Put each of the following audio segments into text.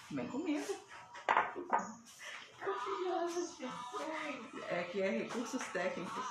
Vem comigo. É que é recursos técnicos.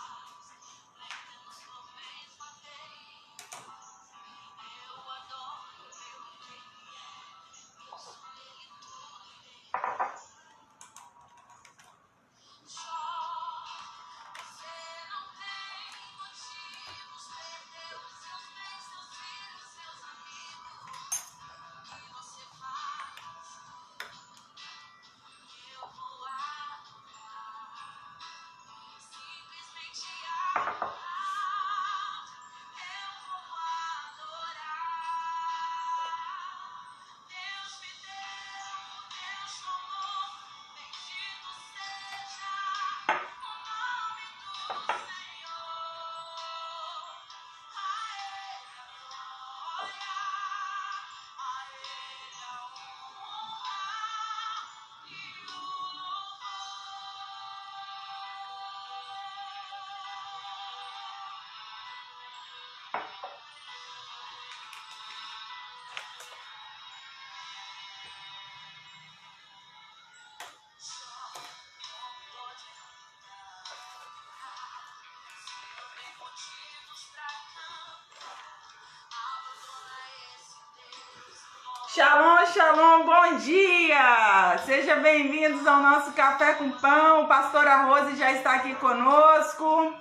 Shalom, shalom, bom dia! Sejam bem-vindos ao nosso Café com Pão. Pastora Rose já está aqui conosco.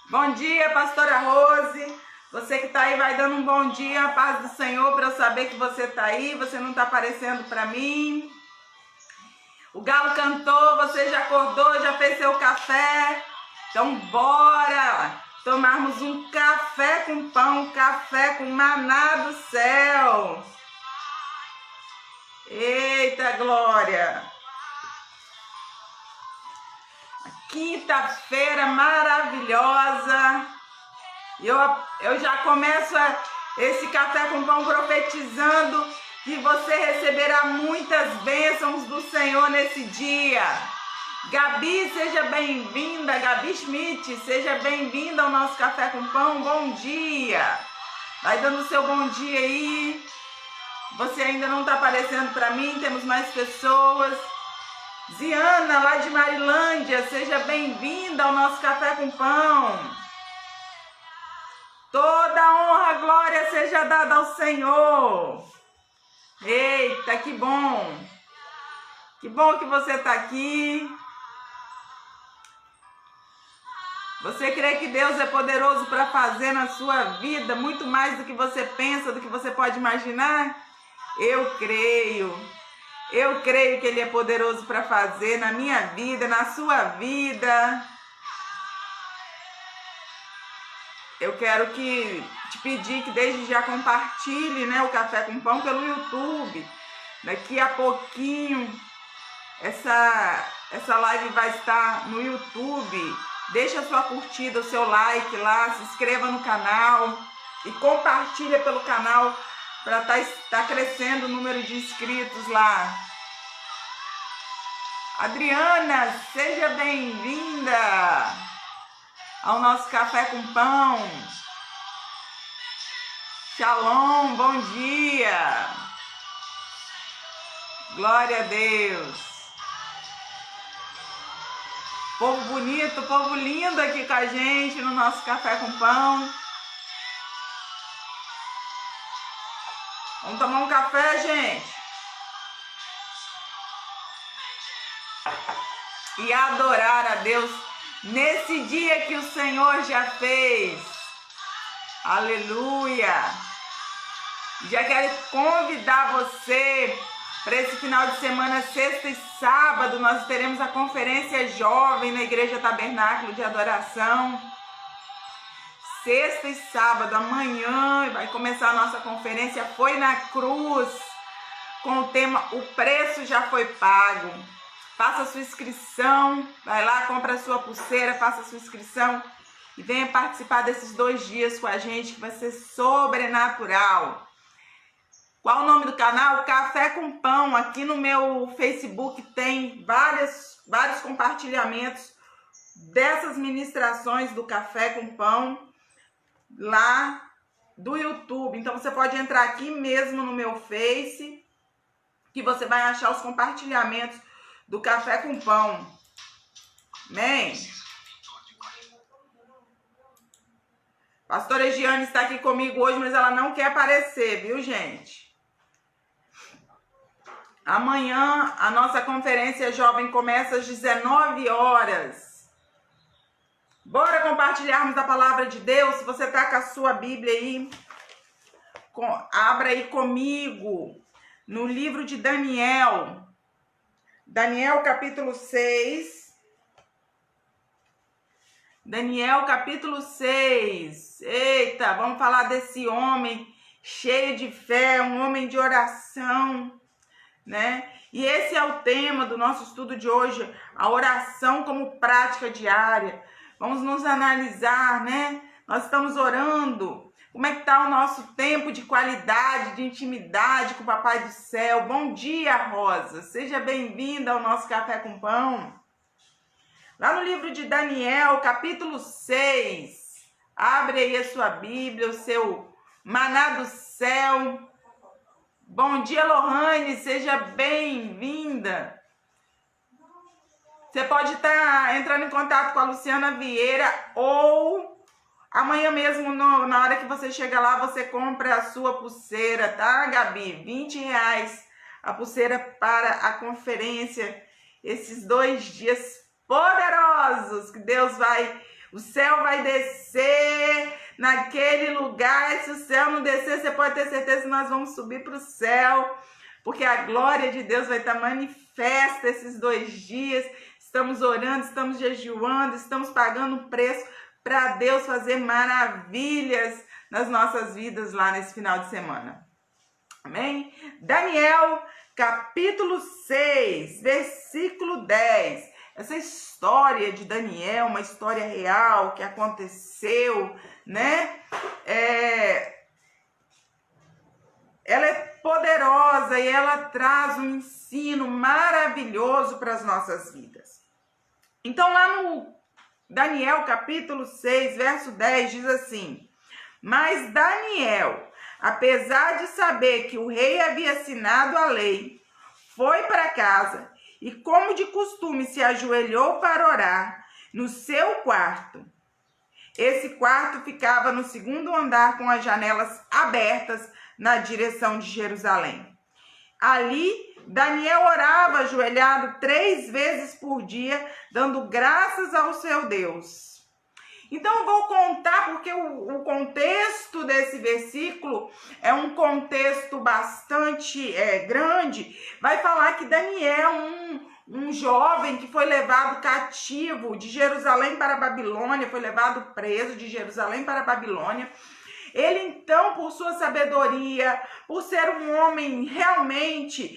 Bom dia, Pastora Rose. Você que está aí vai dando um bom dia, a paz do Senhor, para eu saber que você está aí, você não está aparecendo para mim. O galo cantou, você já acordou, já fez seu café. Então bora tomarmos um café com pão, um café com maná do céu. Eita glória! Quinta-feira maravilhosa. Eu já começo esse café com pão profetizando que você receberá muitas bênçãos do Senhor nesse dia. Gabi, seja bem-vinda. Gabi Schmidt, seja bem-vinda ao nosso café com pão. Bom dia. Vai dando seu bom dia aí. Você ainda não está aparecendo para mim, temos mais pessoas. Ziana, lá de Marilândia, seja bem-vinda ao nosso Café com Pão. Toda honra, glória seja dada ao Senhor. Eita, que bom. Que bom que você está aqui. Você crê que Deus é poderoso para fazer na sua vida muito mais do que você pensa, do que você pode imaginar? Eu creio que Ele é poderoso para fazer na minha vida, na sua vida. Eu quero te pedir que desde já compartilhe, né, o Café com Pão pelo YouTube. Daqui a pouquinho essa live vai estar no YouTube. Deixa a sua curtida, o seu like lá, se inscreva no canal e compartilha pelo canal para tá crescendo o número de inscritos lá. Adriana, seja bem-vinda ao nosso Café com Pão. Shalom, bom dia. Glória a Deus. Povo bonito, povo lindo aqui com a gente no nosso Café com Pão. Vamos tomar um café, gente. E adorar a Deus nesse dia que o Senhor já fez. Aleluia. Já quero convidar você para esse final de semana, sexta e sábado. Nós teremos a conferência jovem na Igreja Tabernáculo de Adoração. Sexta e sábado, amanhã, vai começar a nossa conferência Foi na Cruz, com o tema O Preço Já Foi Pago. Faça a sua inscrição, vai lá, compra a sua pulseira, faça a sua inscrição e venha participar desses 2 dias com a gente, que vai ser sobrenatural. Qual o nome do canal? Café com Pão. Aqui no meu Facebook tem vários compartilhamentos dessas ministrações do Café com Pão lá do YouTube. Então você pode entrar aqui mesmo no meu Face que você vai achar os compartilhamentos do Café com Pão. Amém? Pastora Giane está aqui comigo hoje, mas ela não quer aparecer, viu, gente? Amanhã a nossa conferência jovem começa às 19 horas. Bora compartilharmos a palavra de Deus. Se você está com a sua Bíblia aí, abra aí comigo no livro de Daniel. Daniel capítulo 6. Daniel capítulo 6. Eita, vamos falar desse homem cheio de fé, um homem de oração, né? E esse é o tema do nosso estudo de hoje, a oração como prática diária. Vamos nos analisar, né? Nós estamos orando. Como é que está o nosso tempo de qualidade, de intimidade com o Papai do Céu? Bom dia, Rosa. Seja bem-vinda ao nosso Café com Pão. Lá no livro de Daniel, capítulo 6. Abre aí a sua Bíblia, o seu maná do céu. Bom dia, Lohane. Seja bem-vinda. Você pode estar entrando em contato com a Luciana Vieira ou amanhã mesmo, na hora que você chega lá, você compra a sua pulseira, tá, Gabi? R$20 a pulseira para a conferência. Esses 2 dias poderosos que Deus o céu vai descer naquele lugar. Se o céu não descer, você pode ter certeza que nós vamos subir para o céu, porque a glória de Deus vai estar manifesta esses 2 dias. Estamos orando, estamos jejuando, estamos pagando um preço para Deus fazer maravilhas nas nossas vidas lá nesse final de semana. Amém? Daniel, capítulo 6, versículo 10. Essa história de Daniel, uma história real que aconteceu, né? Ela é poderosa e ela traz um ensino maravilhoso para as nossas vidas. Então, lá no Daniel, capítulo 6, verso 10, diz assim: Mas Daniel, apesar de saber que o rei havia assinado a lei, foi para casa e, como de costume, se ajoelhou para orar no seu quarto. Esse quarto ficava no 2º andar, com as janelas abertas na direção de Jerusalém. Ali, Daniel orava ajoelhado 3 vezes por dia, dando graças ao seu Deus. Então, eu vou contar, porque o contexto desse versículo é um contexto bastante grande. Vai falar que Daniel, um jovem que foi levado cativo de Jerusalém para a Babilônia, foi levado preso de Jerusalém para a Babilônia. Ele, então, por sua sabedoria, por ser um homem realmente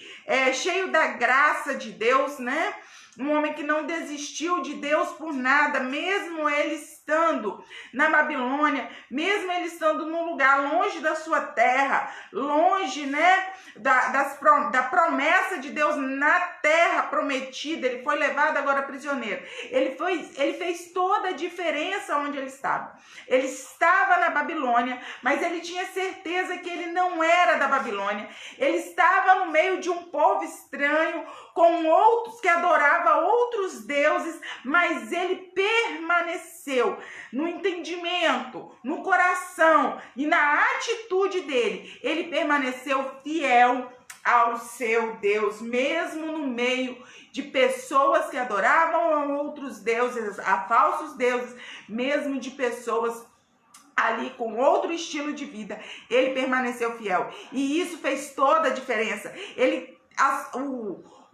cheio da graça de Deus, né? Um homem que não desistiu de Deus por nada, mesmo ele estando na Babilônia, mesmo ele estando num lugar longe da sua terra, longe, né, da promessa de Deus na terra prometida. Ele foi levado agora prisioneiro. Ele fez toda a diferença onde ele estava. Ele estava na Babilônia, mas ele tinha certeza que ele não era da Babilônia. Ele estava no meio de um povo estranho, com outros que adoravam outros deuses, mas ele permaneceu no entendimento, no coração e na atitude dele. Ele permaneceu fiel ao seu Deus, mesmo no meio de pessoas que adoravam outros deuses, a falsos deuses, mesmo de pessoas ali com outro estilo de vida. Ele permaneceu fiel, e isso fez toda a diferença.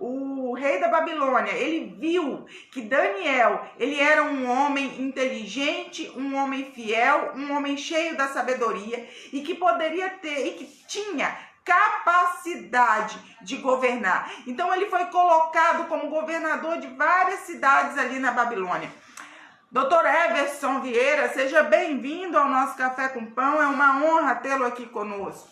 O rei da Babilônia, ele viu que Daniel, ele era um homem inteligente, um homem fiel, um homem cheio da sabedoria e que poderia ter, e que tinha capacidade de governar. Então ele foi colocado como governador de várias cidades ali na Babilônia. Dr. Everson Vieira, seja bem-vindo ao nosso Café com Pão, é uma honra tê-lo aqui conosco.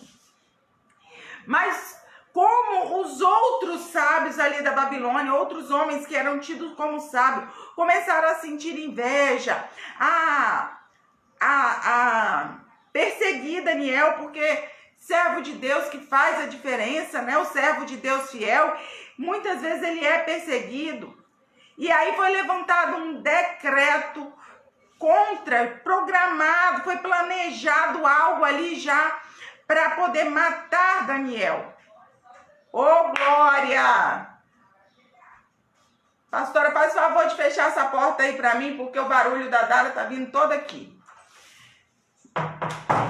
Mas como os outros sábios ali da Babilônia, outros homens que eram tidos como sábios, começaram a sentir inveja, a perseguir Daniel, porque servo de Deus que faz a diferença, né? O servo de Deus fiel, muitas vezes ele é perseguido. E aí foi levantado um decreto programado, foi planejado algo ali já para poder matar Daniel. Ô, glória! Pastora, faz o favor de fechar essa porta aí para mim, porque o barulho da Dara tá vindo todo aqui.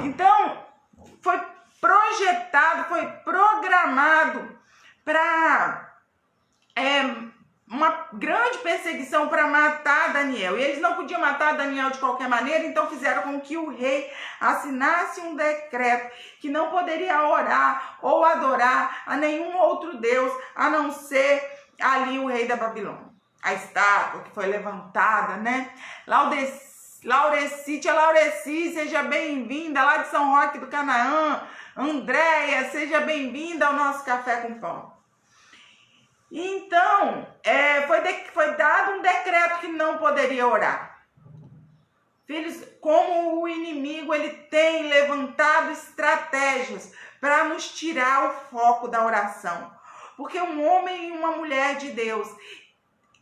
Então, foi projetado, foi programado para uma grande perseguição para matar Daniel. E eles não podiam matar Daniel de qualquer maneira, então fizeram com que o rei assinasse um decreto que não poderia orar ou adorar a nenhum outro Deus, a não ser ali o rei da Babilônia. A estátua que foi levantada, né? Laureci, tia Laureci, seja bem-vinda lá de São Roque do Canaã. Andréia, seja bem-vinda ao nosso Café com Pão. Então, foi dado um decreto que não poderia orar. Filhos, como o inimigo ele tem levantado estratégias para nos tirar o foco da oração. Porque um homem e uma mulher de Deus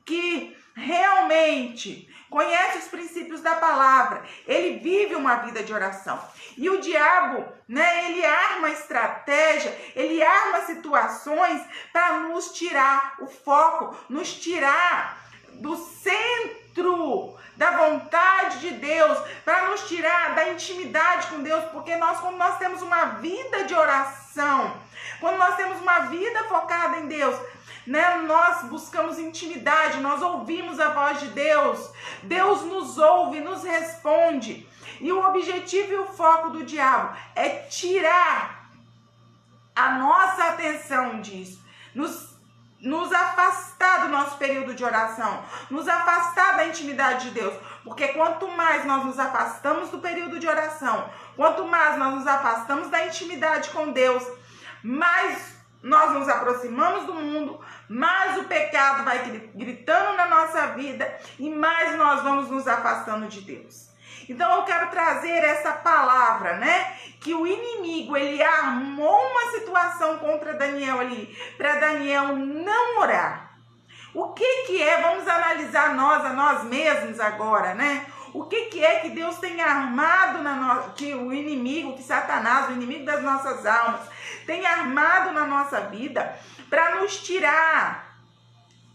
que realmente conhece os princípios da palavra, ele vive uma vida de oração. E o diabo, né, ele arma estratégia, ele arma situações para nos tirar o foco, nos tirar do centro da vontade de Deus, para nos tirar da intimidade com Deus, porque quando nós temos uma vida de oração, quando nós temos uma vida focada em Deus, né, nós buscamos intimidade, nós ouvimos a voz de Deus, Deus nos ouve, nos responde. E o objetivo e o foco do diabo é tirar a nossa atenção disso, nos afastar do nosso período de oração, nos afastar da intimidade de Deus, porque quanto mais nós nos afastamos do período de oração, quanto mais nós nos afastamos da intimidade com Deus, mais nós nos aproximamos do mundo, mais o pecado vai gritando na nossa vida e mais nós vamos nos afastando de Deus. Então eu quero trazer essa palavra, né? Que o inimigo, ele armou uma situação contra Daniel ali, para Daniel não orar. O que é? Vamos analisar a nós mesmos agora, né? O que é que Deus tem armado que o inimigo, que Satanás, o inimigo das nossas almas, tem armado na nossa vida para nos tirar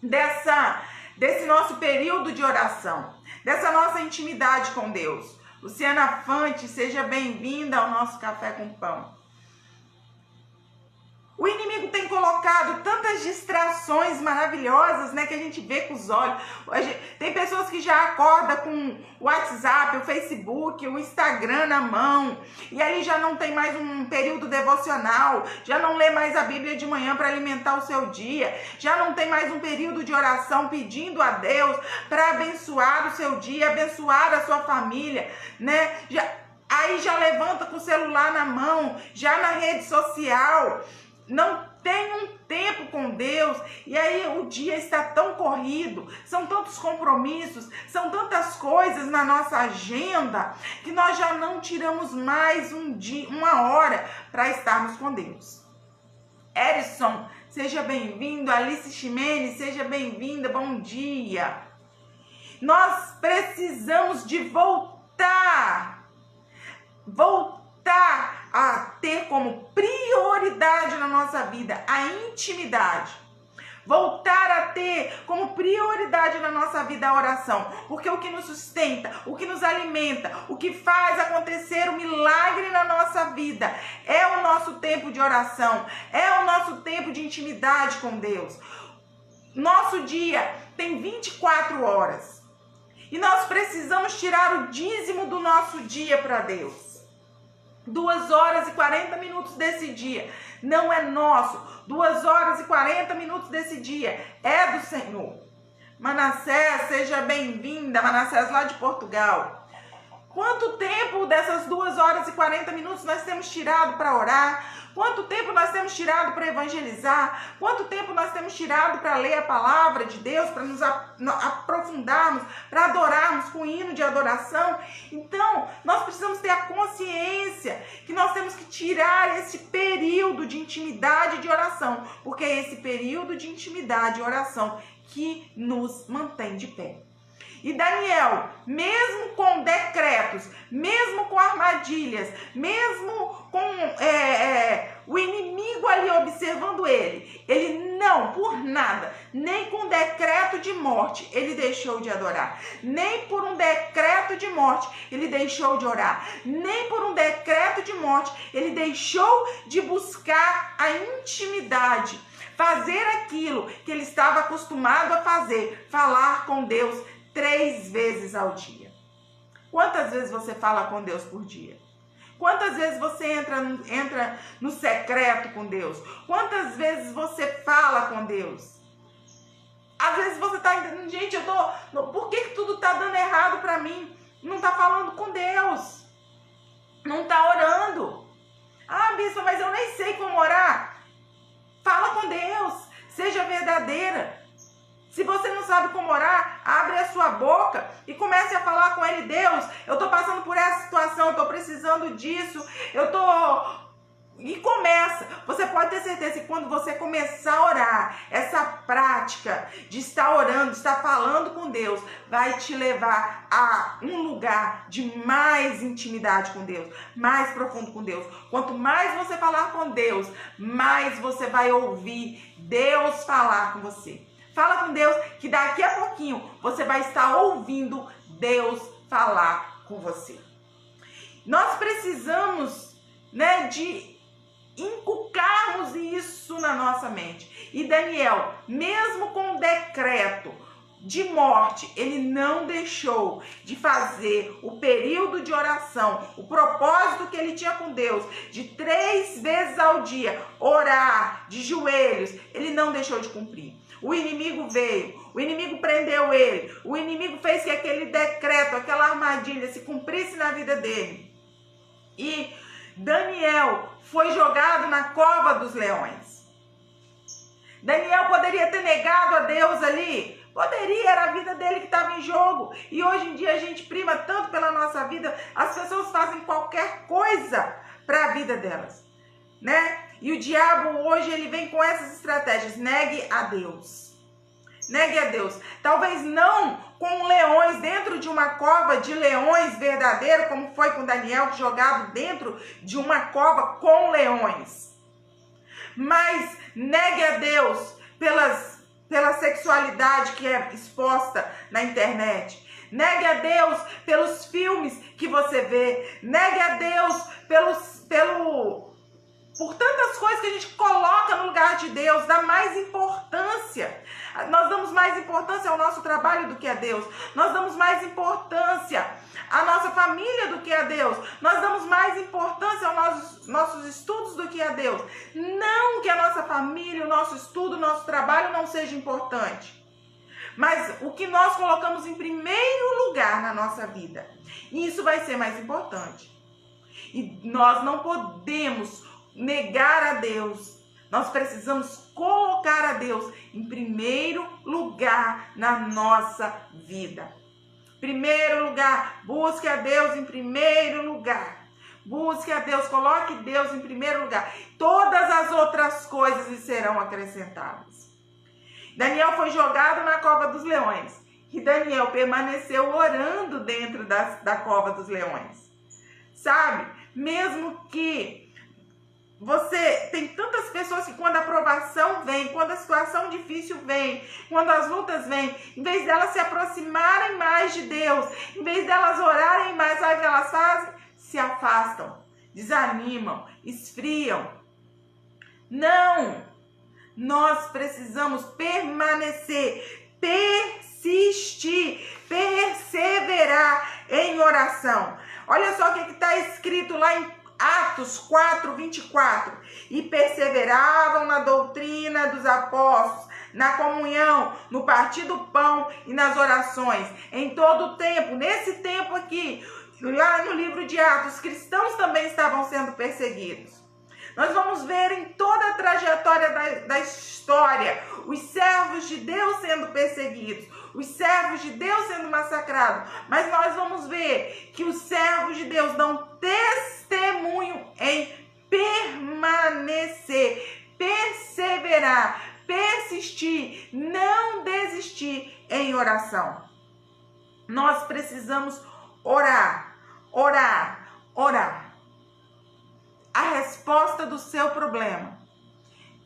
desse nosso período de oração, dessa nossa intimidade com Deus. Luciana Fante, seja bem-vinda ao nosso Café com Pão. O inimigo tem colocado tantas distrações maravilhosas, né, que a gente vê com os olhos. Tem pessoas que já acordam com o WhatsApp, o Facebook, o Instagram na mão, e aí já não tem mais um período devocional, já não lê mais a Bíblia de manhã para alimentar o seu dia, já não tem mais um período de oração pedindo a Deus para abençoar o seu dia, abençoar a sua família, né? Aí já levanta com o celular na mão, já na rede social, não tem um tempo com Deus, e aí o dia está tão corrido, são tantos compromissos, são tantas coisas na nossa agenda, que nós já não tiramos mais uma hora para estarmos com Deus. Erison, seja bem-vindo. Alice Ximenes, seja bem-vinda, bom dia. Nós precisamos de voltar a ter como prioridade na nossa vida a intimidade. Voltar a ter como prioridade na nossa vida a oração. Porque o que nos sustenta, o que nos alimenta, o que faz acontecer o milagre na nossa vida é o nosso tempo de oração, é o nosso tempo de intimidade com Deus. Nosso dia tem 24 horas. E nós precisamos tirar o dízimo do nosso dia para Deus. 2 horas e 40 minutos desse dia não é nosso. 2 horas e 40 minutos desse dia é do Senhor. Manassés, seja bem-vinda. Manassés lá de Portugal. Quanto tempo dessas 2 horas e 40 minutos nós temos tirado para orar? Quanto tempo nós temos tirado para evangelizar? Quanto tempo nós temos tirado para ler a palavra de Deus, para nos aprofundarmos, para adorarmos com hino de adoração? Então, nós precisamos ter a consciência que nós temos que tirar esse período de intimidade e de oração, porque é esse período de intimidade e oração que nos mantém de pé. E Daniel, mesmo com decretos, mesmo com armadilhas, mesmo com o inimigo ali observando ele não, por nada, nem com decreto de morte, ele deixou de adorar. Nem por um decreto de morte, ele deixou de orar. Nem por um decreto de morte, ele deixou de buscar a intimidade. Fazer aquilo que ele estava acostumado a fazer, falar com Deus 3 vezes ao dia. Quantas vezes você fala com Deus por dia? Quantas vezes você entra no secreto com Deus? Quantas vezes você fala com Deus? Às vezes você está entendendo, gente, por que tudo está dando errado para mim? Não está falando com Deus. Não está orando. Ah, bispo, mas eu nem sei como orar. Fala com Deus. Seja verdadeira. Se você não sabe como orar, abre a sua boca e comece a falar com Ele. Deus, eu estou passando por essa situação, eu estou precisando disso, E começa. Você pode ter certeza que quando você começar a orar, essa prática de estar orando, de estar falando com Deus, vai te levar a um lugar de mais intimidade com Deus, mais profundo com Deus. Quanto mais você falar com Deus, mais você vai ouvir Deus falar com você. Fala com Deus que daqui a pouquinho você vai estar ouvindo Deus falar com você. Nós precisamos, de inculcarmos isso na nossa mente. E Daniel, mesmo com o decreto de morte, ele não deixou de fazer o período de oração, o propósito que ele tinha com Deus, de 3 vezes ao dia, orar de joelhos, ele não deixou de cumprir. O inimigo veio, o inimigo prendeu ele, o inimigo fez que aquele decreto, aquela armadilha se cumprisse na vida dele. E Daniel foi jogado na cova dos leões. Daniel poderia ter negado a Deus ali, poderia, era a vida dele que estava em jogo. E hoje em dia a gente prima tanto pela nossa vida, as pessoas fazem qualquer coisa para a vida delas, E o diabo hoje ele vem com essas estratégias. Negue a Deus. Negue a Deus. Talvez não com leões dentro de uma cova de leões verdadeiro, como foi com Daniel, jogado dentro de uma cova com leões. Mas negue a Deus pela sexualidade que é exposta na internet. Negue a Deus pelos filmes que você vê. Negue a Deus por tantas coisas que a gente coloca no lugar de Deus, dá mais importância. Nós damos mais importância ao nosso trabalho do que a Deus. Nós damos mais importância à nossa família do que a Deus. Nós damos mais importância aos nossos estudos do que a Deus. Não que a nossa família, o nosso estudo, o nosso trabalho não seja importante. Mas o que nós colocamos em primeiro lugar na nossa vida, isso vai ser mais importante. E nós não podemos negar a Deus. Nós precisamos colocar a Deus em primeiro lugar na nossa vida. Primeiro lugar, busque a Deus em primeiro lugar. Busque a Deus, coloque Deus em primeiro lugar. Todas as outras coisas lhe serão acrescentadas. Daniel foi jogado na cova dos leões. E Daniel permaneceu orando dentro da cova dos leões. Sabe? Mesmo que você tem tantas pessoas que quando a provação vem, quando a situação difícil vem, quando as lutas vêm, em vez delas se aproximarem mais de Deus, em vez delas orarem mais, sabe o que elas fazem? Se afastam, desanimam, esfriam. Não! Nós precisamos permanecer, persistir, perseverar em oração. Olha só o que está escrito lá em Atos 4, 24. E perseveravam na doutrina dos apóstolos, na comunhão, no partir do pão e nas orações. Em todo o tempo, nesse tempo aqui, Lá no livro de Atos, cristãos também estavam sendo perseguidos. Nós vamos ver em toda a trajetória da história os servos de Deus sendo perseguidos, os servos de Deus sendo massacrados. Mas nós vamos ver que os servos de Deus dão testemunho em permanecer, perseverar, persistir, não desistir em oração. Nós precisamos orar, orar, orar. A resposta do seu problema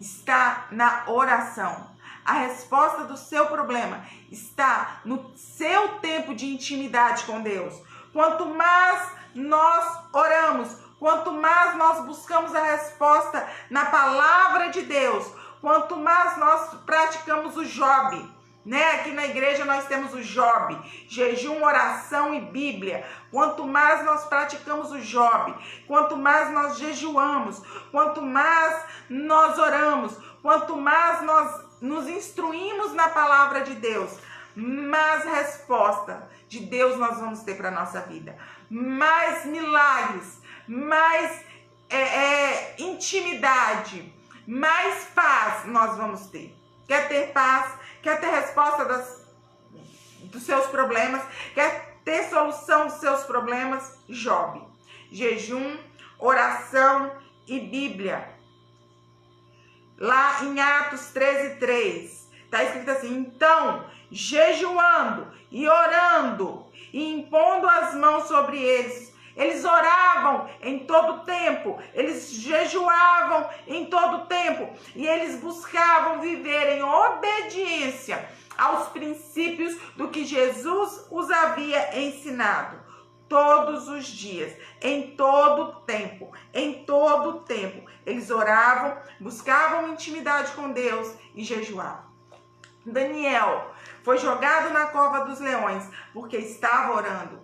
está na oração. A resposta do seu problema está no seu tempo de intimidade com Deus. Quanto mais nós oramos, quanto mais nós buscamos a resposta na palavra de Deus, quanto mais nós praticamos o Job, né? Aqui na igreja nós temos o Job, jejum, oração e Bíblia. Quanto mais nós praticamos o Job, quanto mais nós jejuamos, quanto mais nós oramos, quanto mais nós nos instruímos na palavra de Deus, mais resposta de Deus nós vamos ter para a nossa vida. Mais milagres, mais intimidade, mais paz nós vamos ter. Quer ter paz? Quer ter resposta dos seus problemas? Quer ter solução dos seus problemas? Job. Jejum, oração e Bíblia. Lá em Atos 13:3, está escrito assim: então, jejuando e orando e impondo as mãos sobre eles, eles oravam em todo tempo, eles jejuavam em todo tempo e eles buscavam viver em obediência aos princípios do que Jesus os havia ensinado. Todos os dias, em todo tempo, eles oravam, buscavam intimidade com Deus e jejuavam. Daniel foi jogado na cova dos leões porque estava orando.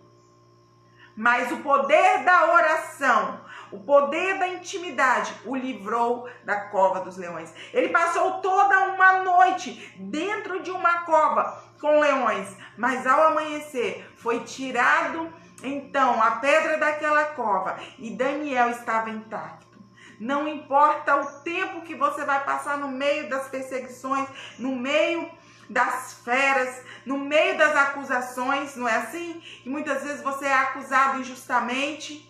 Mas o poder da oração, o poder da intimidade o livrou da cova dos leões. Ele passou toda uma noite dentro de uma cova com leões, mas ao amanhecer foi tirado então a pedra daquela cova e Daniel estava intacto. Não importa o tempo que você vai passar no meio das perseguições, no meio das feras, no meio das acusações, não é assim? E muitas vezes você é acusado injustamente,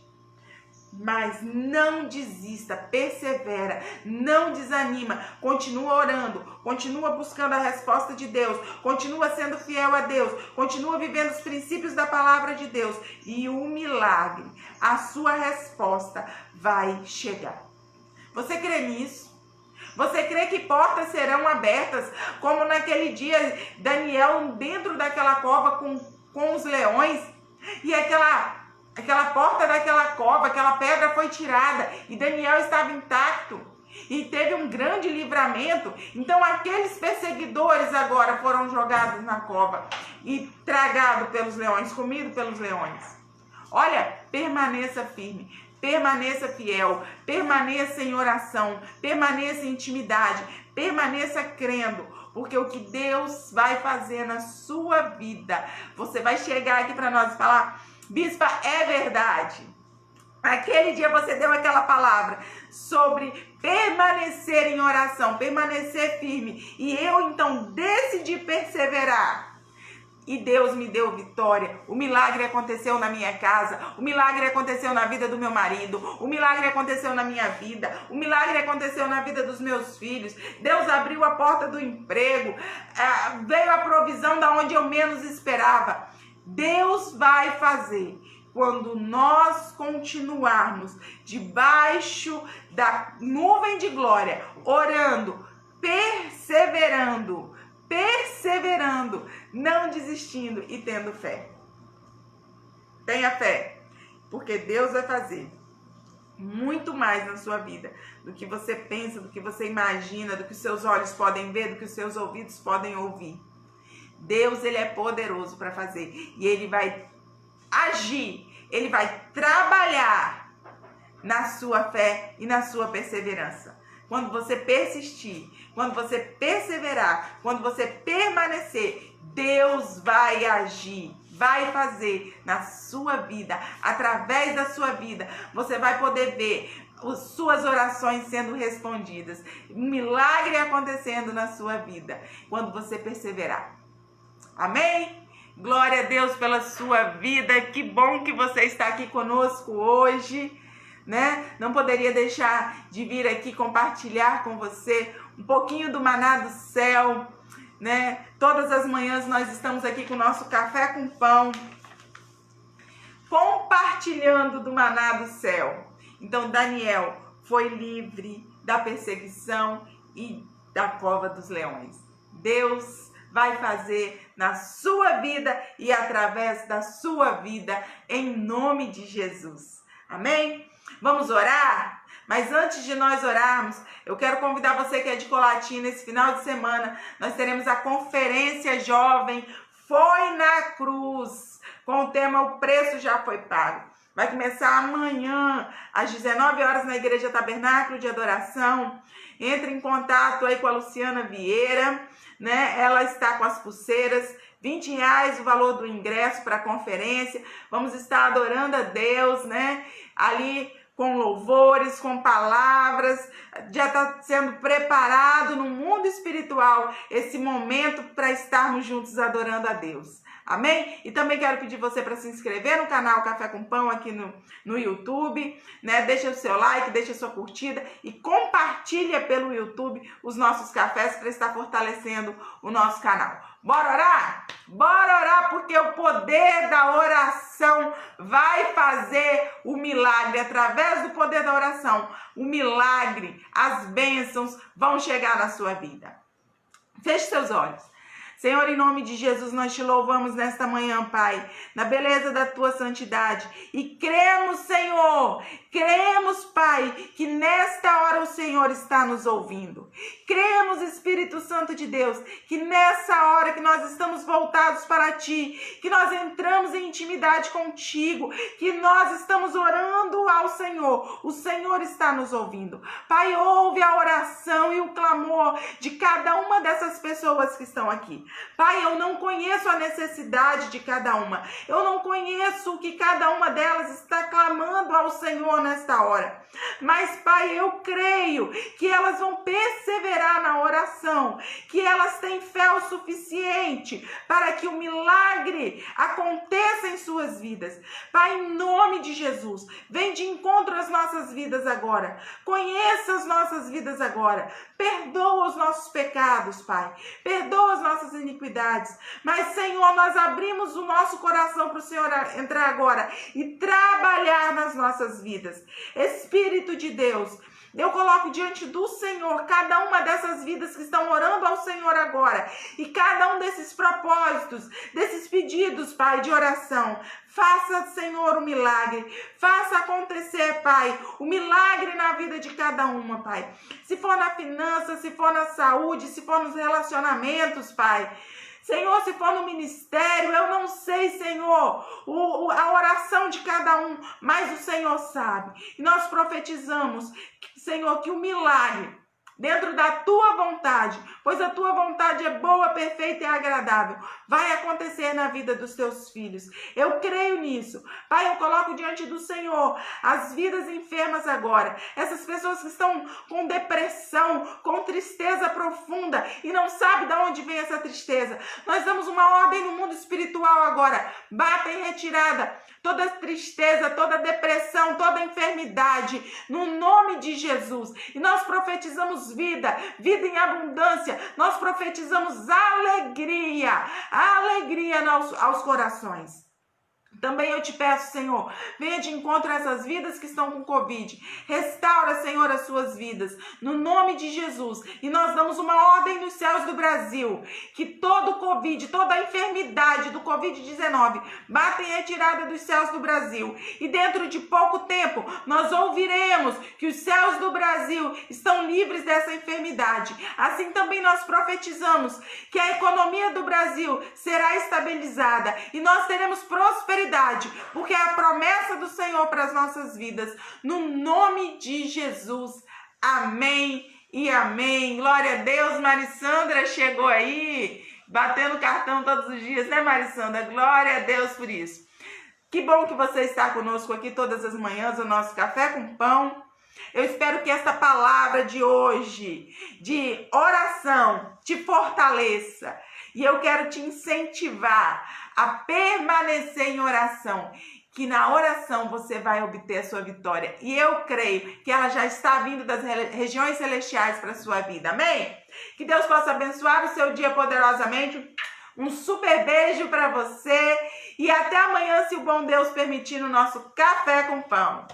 mas não desista, persevera, não desanima, continua orando, continua buscando a resposta de Deus, continua sendo fiel a Deus, continua vivendo os princípios da palavra de Deus e o milagre, a sua resposta vai chegar. Você crê nisso? Você crê que portas serão abertas, como naquele dia Daniel dentro daquela cova com os leões, e aquela porta daquela cova, aquela pedra foi tirada e Daniel estava intacto e teve um grande livramento? Então aqueles perseguidores agora foram jogados na cova e tragados pelos leões, comidos pelos leões. Olha, permaneça firme, permaneça fiel, permaneça em oração, permaneça em intimidade, permaneça crendo, porque o que Deus vai fazer na sua vida, você vai chegar aqui para nós e falar: bispa, é verdade. Aquele dia você deu aquela palavra sobre permanecer em oração, permanecer firme, e eu então decidi perseverar. E Deus me deu vitória. O milagre aconteceu na minha casa. O milagre aconteceu na vida do meu marido. O milagre aconteceu na minha vida. O milagre aconteceu na vida dos meus filhos. Deus abriu a porta do emprego. Veio a provisão da onde eu menos esperava. Deus vai fazer quando nós continuarmos debaixo da nuvem de glória, orando, perseverando, não desistindo e tendo fé. Tenha fé, porque Deus vai fazer muito mais na sua vida do que você pensa, do que você imagina, do que os seus olhos podem ver, do que os seus ouvidos podem ouvir. Deus, ele é poderoso para fazer e ele vai agir, ele vai trabalhar na sua fé e na sua perseverança. Quando você persistir, quando você perseverar, quando você permanecer, Deus vai agir, vai fazer na sua vida, através da sua vida. Você vai poder ver suas orações sendo respondidas, um milagre acontecendo na sua vida, quando você perseverar. Amém? Glória a Deus pela sua vida. Que bom que você está aqui conosco hoje, né? Não poderia deixar de vir aqui compartilhar com você um pouquinho do maná do céu, né? Todas as manhãs nós estamos aqui com o nosso café com pão, compartilhando do maná do céu. Então Daniel foi livre da perseguição e da cova dos leões. Deus vai fazer na sua vida e através da sua vida, em nome de Jesus. Amém? Vamos orar? Mas antes de nós orarmos, eu quero convidar você que é de Colatina, esse final de semana, nós teremos a Conferência Jovem Foi na Cruz, com o tema O Preço Já Foi Pago. Vai começar amanhã, às 19 horas, na Igreja Tabernáculo de Adoração. Entre em contato aí com a Luciana Vieira, né? Ela está com as pulseiras, R$20 o valor do ingresso para a conferência. Vamos estar adorando a Deus, né? Ali com louvores, com palavras. Já está sendo preparado no mundo espiritual esse momento para estarmos juntos adorando a Deus. Amém? E também quero pedir você para se inscrever no canal Café com Pão aqui no YouTube, né? Deixa o seu like, deixa a sua curtida e compartilha pelo YouTube os nossos cafés para estar fortalecendo o nosso canal. Bora orar? Bora orar, porque o poder da oração vai fazer o milagre. Através do poder da oração, o milagre, as bênçãos vão chegar na sua vida. Feche seus olhos. Senhor, em nome de Jesus, nós te louvamos nesta manhã, Pai, na beleza da tua santidade. E cremos, Senhor, cremos, Pai, que nesta hora o Senhor está nos ouvindo. Cremos, Espírito Santo de Deus, que nessa hora que nós estamos voltados para Ti, que nós entramos em intimidade contigo, que nós estamos orando ao Senhor, o Senhor está nos ouvindo. Pai, ouve a oração e o clamor de cada uma dessas pessoas que estão aqui. Pai, eu não conheço a necessidade de cada uma. Eu não conheço o que cada uma delas está clamando ao Senhor nesta hora. Mas, Pai, eu creio que elas vão perseverar na oração, que elas têm fé o suficiente para que o milagre aconteça em suas vidas. Pai, em nome de Jesus, vem de encontro às nossas vidas agora. Conheça as nossas vidas agora. Perdoa os nossos pecados, Pai. Perdoa as nossas iniquidades. Mas, Senhor, nós abrimos o nosso coração para o Senhor entrar agora e trabalhar nas nossas vidas. Espírito de Deus, eu coloco diante do Senhor cada uma dessas vidas que estão orando ao Senhor agora e cada um desses propósitos, desses pedidos, Pai, de oração. Faça, Senhor, o milagre. Faça acontecer, Pai, o milagre na vida de cada uma, Pai. Se for na finança, se for na saúde, se for nos relacionamentos, Pai. Senhor, se for no ministério, eu não sei, Senhor, a oração de cada um, mas o Senhor sabe. E nós profetizamos, Senhor, que o milagre dentro da tua vontade, pois a tua vontade é boa, perfeita e agradável, vai acontecer na vida dos teus filhos. Eu creio nisso. Pai, eu coloco diante do Senhor as vidas enfermas agora, essas pessoas que estão com depressão, com tristeza profunda e não sabem de onde vem essa tristeza. Nós damos uma ordem no mundo espiritual agora. Bata em retirada toda tristeza, toda depressão, toda enfermidade, no nome de Jesus. E nós profetizamos vida, vida em abundância. Nós profetizamos alegria, alegria aos corações. Também eu te peço, Senhor, venha de encontro a essas vidas que estão com Covid. Restaura, Senhor, as suas vidas, no nome de Jesus. E nós damos uma ordem nos céus do Brasil, que todo Covid, toda a enfermidade do Covid-19 bata em retirada dos céus do Brasil. E dentro de pouco tempo, nós ouviremos que os céus do Brasil estão livres dessa enfermidade. Assim também nós profetizamos que a economia do Brasil será estabilizada e nós teremos prosperidade, porque é a promessa do Senhor para as nossas vidas, no nome de Jesus. Amém e amém. Glória a Deus. Marissandra chegou aí. batendo cartão todos os dias, né, Marissandra? Glória a Deus por isso. Que bom que você está conosco aqui todas as manhãs, o nosso Café com Pão. Eu espero que esta palavra de hoje, de oração, te fortaleça. E eu quero te incentivar a permanecer em oração, que na oração você vai obter a sua vitória. E eu creio que ela já está vindo das regiões celestiais para a sua vida. Amém? Que Deus possa abençoar o seu dia poderosamente. Um super beijo para você. E até amanhã, se o bom Deus permitir, no nosso Café com Pão.